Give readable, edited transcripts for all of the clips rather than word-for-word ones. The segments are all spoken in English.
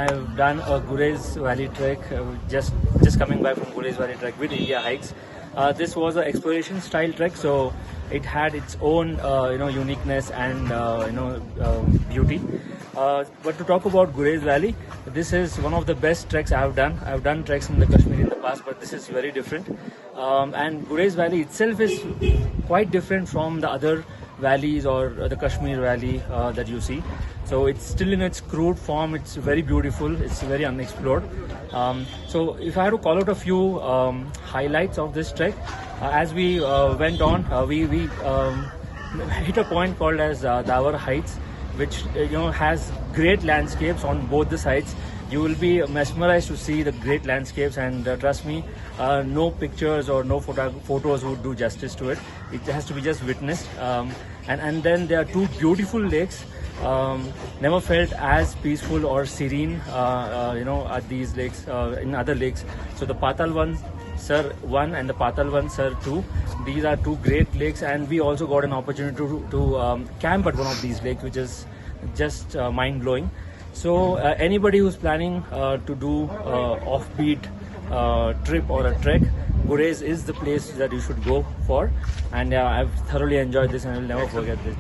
I've done a Gurez Valley trek, just coming back from Gurez Valley trek with India Hikes. This was an exploration style trek, so it had its own uniqueness and beauty. But to talk about Gurez Valley, this is one of the best treks I've done. I've done treks in the Kashmir in the past, but this is very different. And Gurez Valley itself is quite different from the other valleys or the Kashmir Valley that you see. So it's still in its crude form. It's very beautiful. It's very unexplored. So if I had to call out a few highlights of this trek, as we went on, we hit a point called as Dawar Heights, which has great landscapes on both the sides. You will be mesmerized to see the great landscapes, and trust me, no pictures or no photos would do justice to it. It has to be just witnessed. And then there are two beautiful lakes. Never felt as peaceful or serene, at these lakes, in other lakes. So the Patalwan Sir 1 and the Patalwan Sir 2, these are two great lakes, and we also got an opportunity to camp at one of these lakes, which is just mind-blowing. So anybody who's planning to do offbeat trip or a trek, Gurez is the place that you should go for, and I've thoroughly enjoyed this and I will never forget this.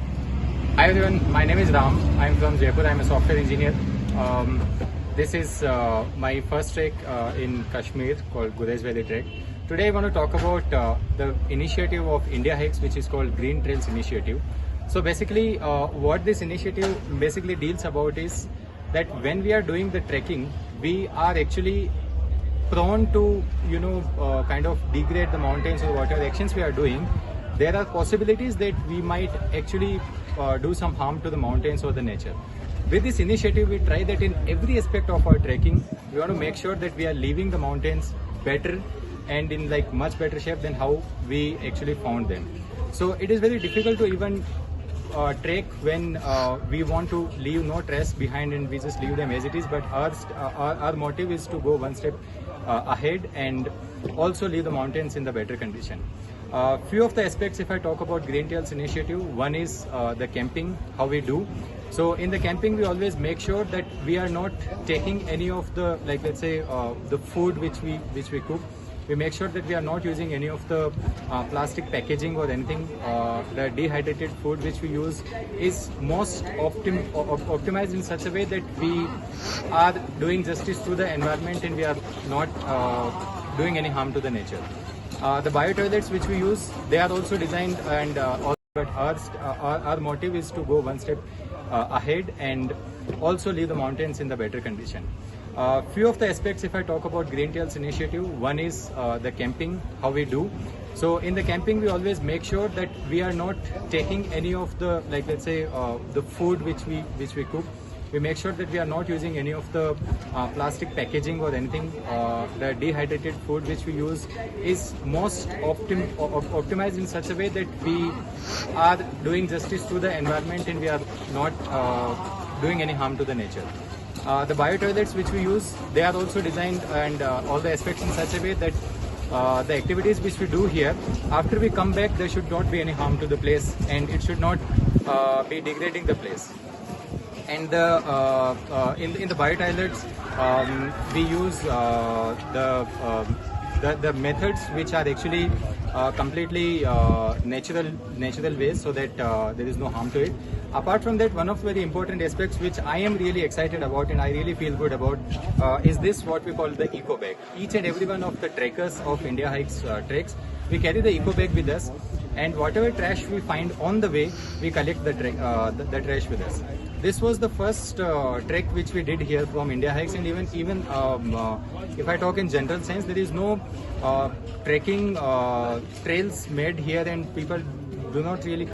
Hi everyone, my name is Ram. I'm from Jaipur. I'm a software engineer. This is my first trek in Kashmir called Gurez Valley Trek. Today I want to talk about the initiative of India Hikes, which is called Green Trails Initiative. So basically what this initiative basically deals about is that when we are doing the trekking, we are actually prone to kind of degrade the mountains or whatever actions we are doing. There are possibilities that we might actually do some harm to the mountains or the nature. With this initiative, we try that in every aspect of our trekking, we want to make sure that we are leaving the mountains better and in much better shape than how we actually found them. So it is very difficult to even trek when we want to leave no trace behind and we just leave them as it is, but our motive is to go one step ahead and also leave the mountains in the better condition. Few of the aspects, if I talk about Green Trails Initiative, one is the camping, how we do. So in the camping, we always make sure that we are not taking any of the, let's say, the food which we cook. We make sure that we are not using any of the plastic packaging or anything. The dehydrated food which we use is most optimized in such a way that we are doing justice to the environment and we are not doing any harm to the nature. The bio toilets which we use, they are also designed and but our motive is to go one step ahead and also leave the mountains in the better condition. Few of the aspects, if I talk about Green Trails Initiative, one is the camping, how we do. So in the camping, we always make sure that we are not taking any of the, let's say, the food which we cook. We make sure that we are not using any of the plastic packaging or anything. The dehydrated food which we use is most optimized in such a way that we are doing justice to the environment and we are not doing any harm to the nature. The bio toilets which we use, they are also designed and all the aspects in such a way that the activities which we do here, after we come back, there should not be any harm to the place and it should not be degrading the place. And in the bio toilets, we use the methods which are actually completely natural ways, so that there is no harm to it. Apart from that, one of the very important aspects which I am really excited about and I really feel good about is this, what we call the eco bag. Each and every one of the trekkers of India Hikes treks, we carry the eco bag with us, and whatever trash we find on the way, we collect the trash with us. This was the first trek which we did here from India Hikes, and even if I talk in general sense, there is no trekking trails made here, and people do not really